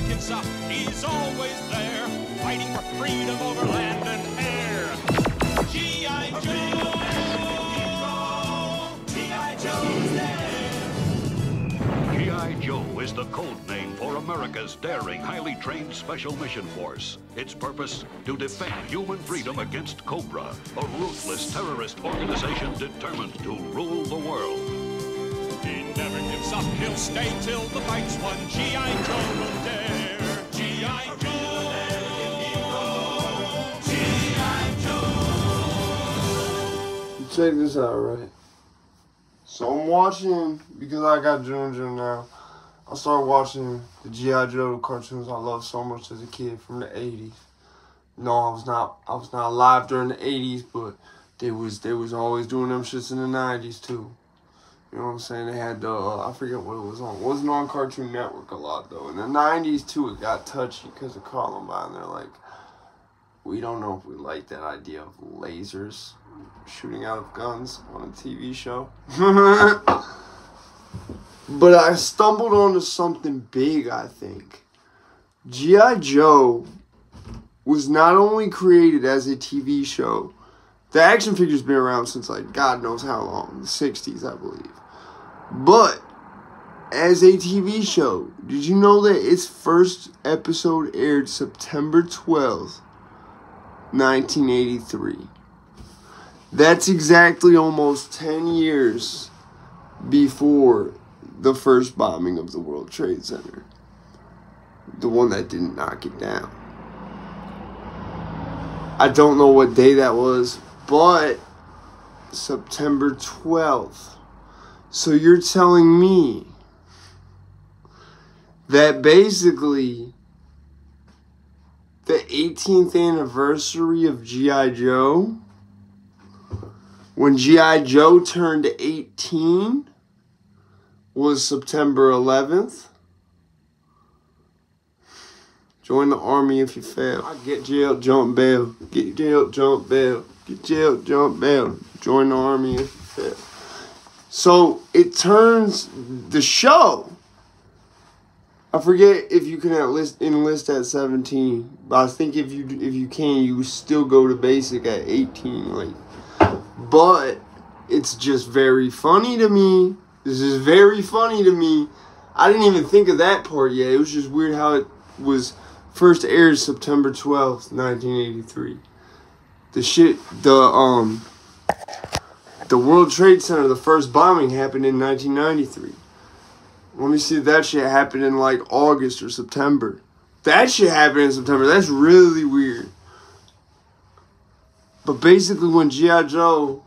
American son, he's always there, fighting for freedom over land and air. G.I. Joe! G.I. Joe's there! G.I. Joe is the code name for America's daring, highly trained Special Mission Force. Its purpose? To defend human freedom against Cobra, a ruthless terrorist organization determined to rule the world. He never gives up, he'll stay till the fight's won. G.I. Joe will dare. G.I. Joe! G.I. Joe! Check this out, right? So I'm watching, because I got Junior now, I started watching the G.I. Joe cartoons I loved so much as a kid from the 80s. No, I was not alive during the 80s, but they was always doing them shits in the 90s too. You know what I'm saying? They had I forget what it was on. It wasn't on Cartoon Network a lot though. In the 90s too, it got touchy because of Columbine. They're like, we don't know if we like that idea of lasers shooting out of guns on a TV show. But I stumbled onto something big, I think. G.I. Joe was not only created as a TV show. The action figure's been around since, like, God knows how long. The 60s, I believe. But, as a TV show, did you know that its first episode aired September 12th, 1983? That's exactly almost 10 years before the first bombing of the World Trade Center. The one that didn't knock it down. I don't know what day that was, but September 12th. So you're telling me that basically the 18th anniversary of G.I. Joe, when G.I. Joe turned 18, was September 11th. Join the army if you fail. I get jail, jump bail. Get jail, jump bail. Get jail, jump bail. Join the army if you fail. So it turns the show. I forget if you can enlist at 17, but I think if you can, you still go to basic at 18. Like, but it's just very funny to me. This is very funny to me. I didn't even think of that part yet. It was just weird how it was first aired September 12th, 1983. The World Trade Center, the first bombing happened in 1993. Let me see if that shit happened in like August or September. That shit happened in September. That's really weird. But basically when G.I. Joe,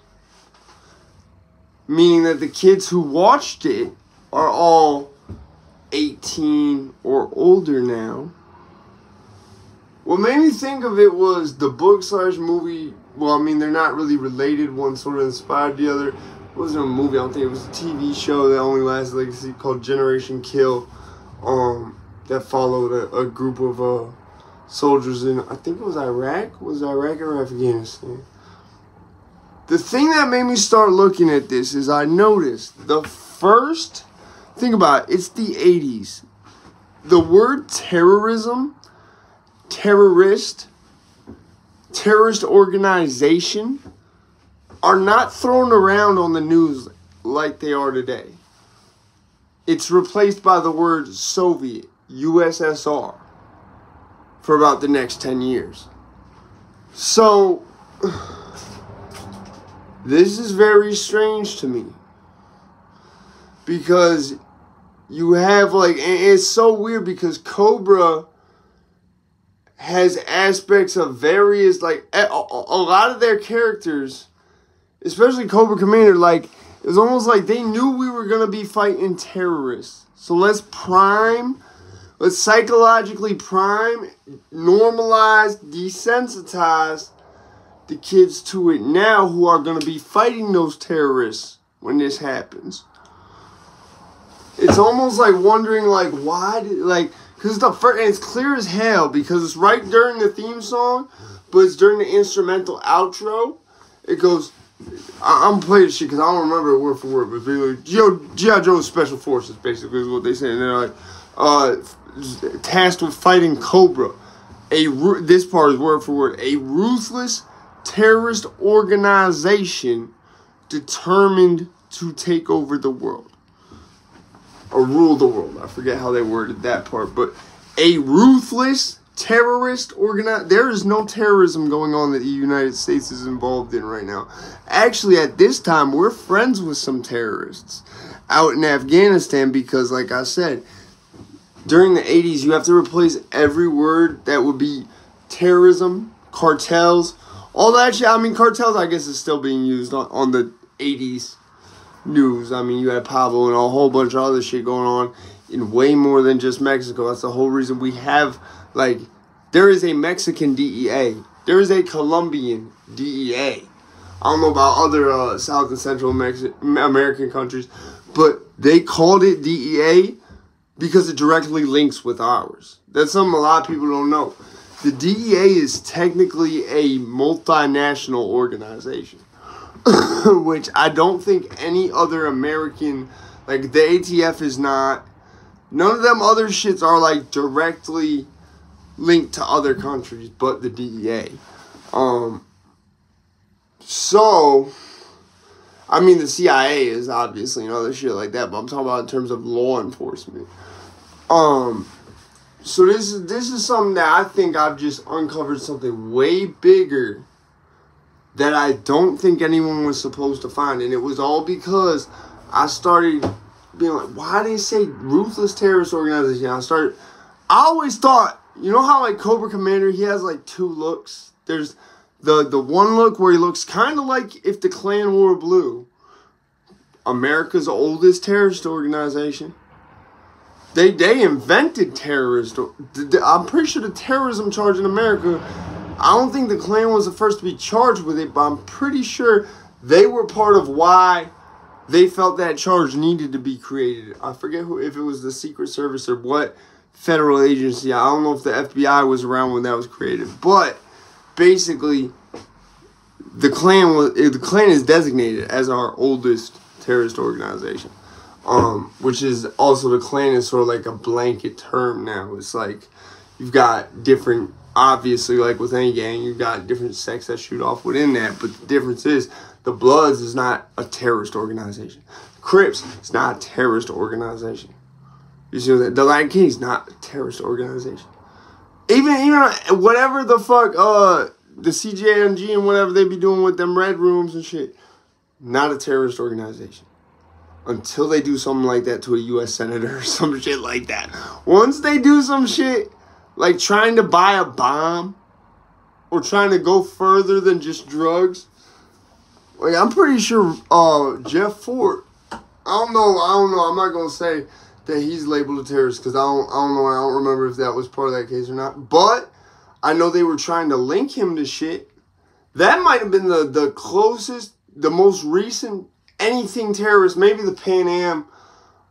meaning that the kids who watched it are all 18 or older now. What made me think of it was the book/movie. Well, I mean, they're not really related. One sort of inspired the other. It wasn't a movie, I don't think. It was a TV show that only lasted legacy called Generation Kill. That followed a group of soldiers in, I think it was Iraq. Was it Iraq or Afghanistan? The thing that made me start looking at this is I noticed the first, think about it, it's the 80s. The word terrorism, terrorist organization are not thrown around on the news like they are today. It's replaced by the word Soviet, USSR, for about the next 10 years. So, this is very strange to me. Because you have like, and it's so weird because Cobra has aspects of various, like, a lot of their characters, especially Cobra Commander, like, it was almost like they knew we were going to be fighting terrorists. So let's psychologically prime, normalize, desensitize the kids to it now who are going to be fighting those terrorists when this happens. It's almost like wondering, like, why did, like, because the first, and it's clear as hell because it's right during the theme song, but it's during the instrumental outro. It goes, I'm playing this shit because I don't remember it word for word, but it's like, G.I. Joe's Special Forces, basically, is what they say. And they're like, tasked with fighting Cobra. This part is word for word. A ruthless terrorist organization determined to take over the world. Or rule the world. I forget how they worded that part. But a ruthless terrorist organization. There is no terrorism going on that the United States is involved in right now. Actually, at this time, we're friends with some terrorists out in Afghanistan because, like I said, during the 80s, you have to replace every word that would be terrorism, cartels, all that shit. I mean, cartels, I guess, is still being used on the 80s news. I mean, you had Pablo and a whole bunch of other shit going on in way more than just Mexico. That's the whole reason we have, like, there is a Mexican DEA. There is a Colombian DEA. I don't know about other South and Central American countries, but they called it DEA because it directly links with ours. That's something a lot of people don't know. The DEA is technically a multinational organization, which I don't think any other American, like the ATF is not, none of them other shits are like directly linked to other countries but the DEA. So, I mean, the CIA is obviously and other shit like that, but I'm talking about in terms of law enforcement. So this is something that I think I've just uncovered something way bigger that I don't think anyone was supposed to find. And it was all because I started being like, why do they say ruthless terrorist organization? I always thought, you know how like Cobra Commander, he has like two looks? There's the one look where he looks kind of like if the Klan wore blue. America's oldest terrorist organization. They invented terrorist. I'm pretty sure the terrorism charge in America, I don't think the Klan was the first to be charged with it, but I'm pretty sure they were part of why they felt that charge needed to be created. I forget if it was the Secret Service or what federal agency. I don't know if the FBI was around when that was created, but basically, the Klan is designated as our oldest terrorist organization. Which is also, the Klan is sort of like a blanket term now. It's like you've got different, obviously, like with any gang, you've got different sects that shoot off within that. But the difference is the Bloods is not a terrorist organization. Crips is not a terrorist organization. You see what I'm saying? The Latin Kings is not a terrorist organization. Even whatever the fuck, the CJMG and whatever they be doing with them red rooms and shit, not a terrorist organization. Until they do something like that to a U.S. senator or some shit like that. Once they do some shit, like trying to buy a bomb, or trying to go further than just drugs, like I'm pretty sure Jeff Ford, I don't know, I'm not going to say that he's labeled a terrorist, because I don't know, I don't remember if that was part of that case or not, but I know they were trying to link him to shit. That might have been the closest, the most recent anything terrorist, maybe the Pan Am,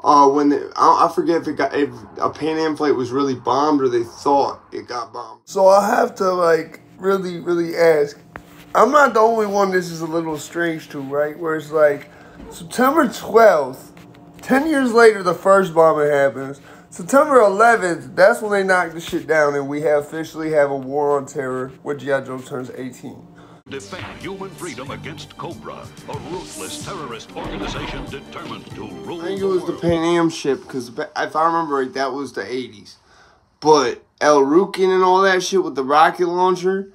I forget if a Pan Am flight was really bombed or they thought it got bombed. So I have to like really ask. I'm not the only one this is a little strange to, right? Where it's like September 12th, 10 years later the first bombing happens. September 11th, that's when they knock the shit down and we officially have a war on terror when G.I. Joe turns 18. Defend human freedom against Cobra, a ruthless terrorist organization determined to rule I think it was the Pan Am ship, because if I remember right, that was the 80s. But El Rukin and all that shit with the rocket launcher,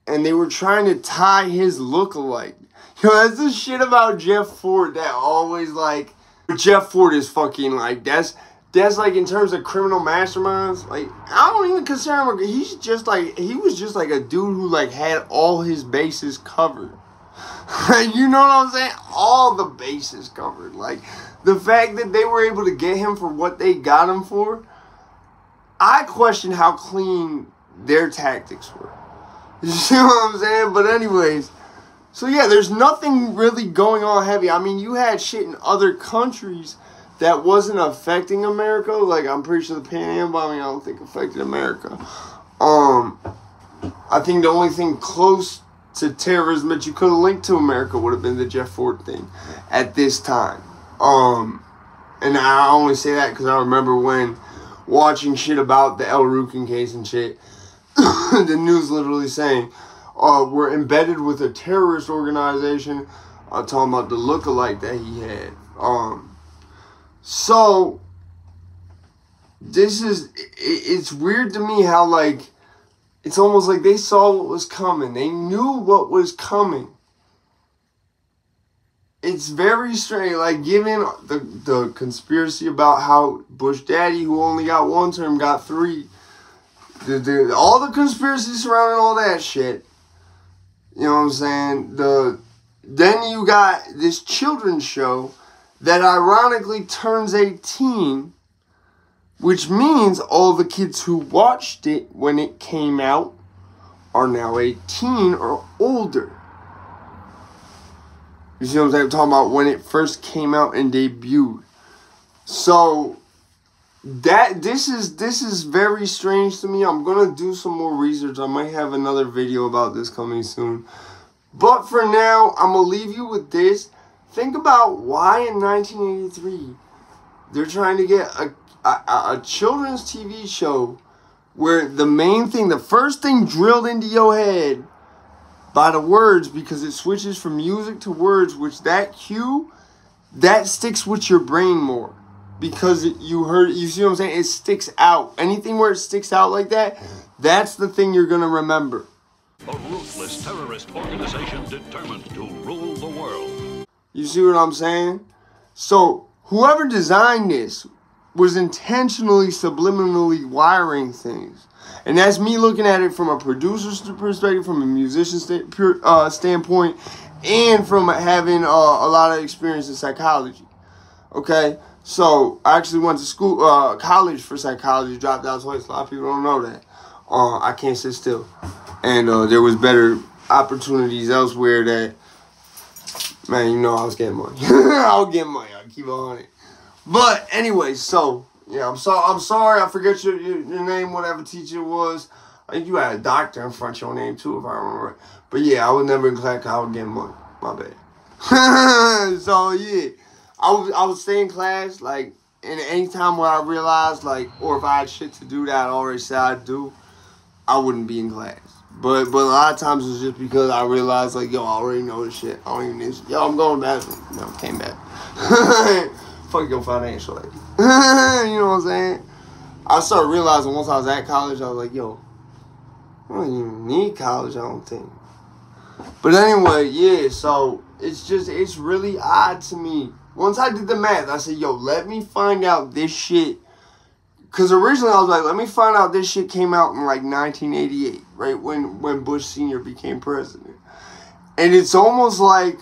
and they were trying to tie his look-alike. Yo, that's the shit about Jeff Ford that always, like, Jeff Ford is fucking, like, that's like, in terms of criminal masterminds, like, I don't even consider him, he was just like a dude who, like, had all his bases covered. You know what I'm saying? All the bases covered. Like, the fact that they were able to get him for what they got him for, I question how clean their tactics were. You see what I'm saying? But anyways, so yeah, there's nothing really going on heavy. I mean, you had shit in other countries that wasn't affecting America. Like, I'm pretty sure the Pan Am bombing, I don't think affected America. I think the only thing close to terrorism that you could have linked to America would have been the Jeff Ford thing at this time. And I only say that because I remember when watching shit about the El Rukin case and shit. The news literally saying, we're embedded with a terrorist organization. Talking about the lookalike that he had. So, it's weird to me how, like, it's almost like they saw what was coming. They knew what was coming. It's very strange, like, given the conspiracy about how Bush Daddy, who only got 1 term, got 3. All the conspiracy surrounding all that shit. You know what I'm saying? Then you got this children's show that ironically turns 18, which means all the kids who watched it when it came out are now 18 or older. You see what I'm saying? I'm talking about when it first came out and debuted. So this is very strange to me. I'm gonna do some more research. I might have another video about this coming soon. But for now, I'm gonna leave you with this. Think about why in 1983 they're trying to get a children's TV show where the main thing, the first thing drilled into your head by the words, because it switches from music to words, which that cue, that sticks with your brain more. Because you see what I'm saying? It sticks out. Anything where it sticks out like that, that's the thing you're going to remember. A ruthless terrorist organization determined to rule the world. You see what I'm saying? So, whoever designed this was intentionally, subliminally wiring things. And that's me looking at it from a producer's perspective, from a musician's standpoint, and from having a lot of experience in psychology. Okay? So, I actually went to college for psychology, dropped out twice. A lot of people don't know that. I can't sit still. And there was better opportunities elsewhere that, man, you know I was getting money. I was getting money. I'll keep on it. But anyway, so, yeah, I'm sorry. I forget your name, whatever teacher it was. I think you had a doctor in front of your name, too, if I remember right. But, yeah, I was never in class. I was getting money. My bad. So, yeah. I would stay in class, like, and any time where I realized, like, or if I had shit to do that I already said I'd do, I wouldn't be in class. But a lot of times it's just because I realized, like, yo, I already know this shit. I don't even need shit. Yo, I'm going to the bathroom. No, came back. Fuck your financial aid. You know what I'm saying? I started realizing once I was at college, I was like, yo, I don't even need college, I don't think. But anyway, yeah, so it's really odd to me. Once I did the math, I said, yo, let me find out this shit. Because originally I was like, let me find out this shit came out in like 1988, right? When Bush Sr. became president. And it's almost like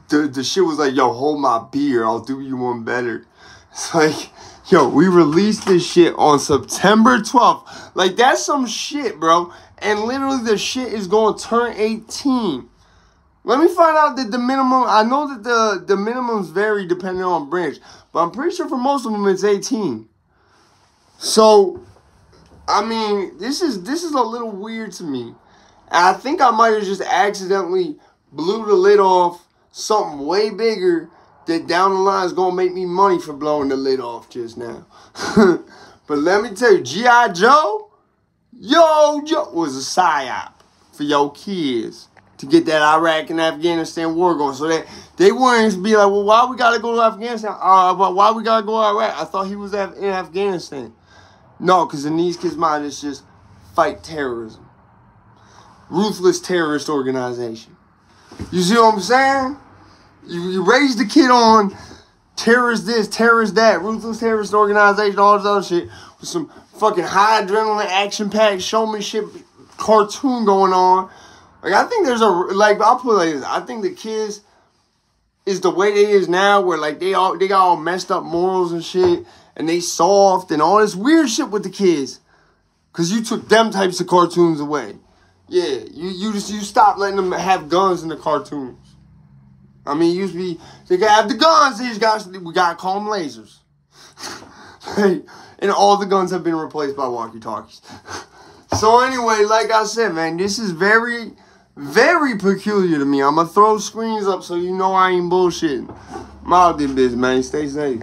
the shit was like, yo, hold my beer. I'll do you one better. It's like, yo, we released this shit on September 12th. Like, that's some shit, bro. And literally the shit is going to turn 18. Let me find out that the minimum, I know that the minimums vary depending on branch, but I'm pretty sure for most of them it's 18. So, I mean, this is a little weird to me. And I think I might have just accidentally blew the lid off something way bigger that down the line is going to make me money for blowing the lid off just now. But let me tell you, G.I. Joe, was a psy-op for your kids. To get that Iraq and Afghanistan war going. So that they wouldn't be like, well, why we got to go to Afghanistan? Why we got to go to Iraq? I thought he was in Afghanistan. No, because in these kids' mind, it's just fight terrorism. Ruthless terrorist organization. You see what I'm saying? You raise the kid on terrorist this, terrorist that, ruthless terrorist organization, all this other shit, with some fucking high adrenaline, action-packed, showmanship cartoon going on. Like, I think there's I'll put it like this. I think the kids is the way they is now, where, like, they got all messed up morals and shit, and they soft and all this weird shit with the kids. Because you took them types of cartoons away. Yeah, you stopped letting them have guns in the cartoons. I mean, it used to be, they gotta have the guns, we gotta call them lasers. And all the guns have been replaced by walkie-talkies. So anyway, like I said, man, this is very, very peculiar to me. I'm going to throw screens up so you know I ain't bullshitting. I'm out there, bitch, man. Stay safe.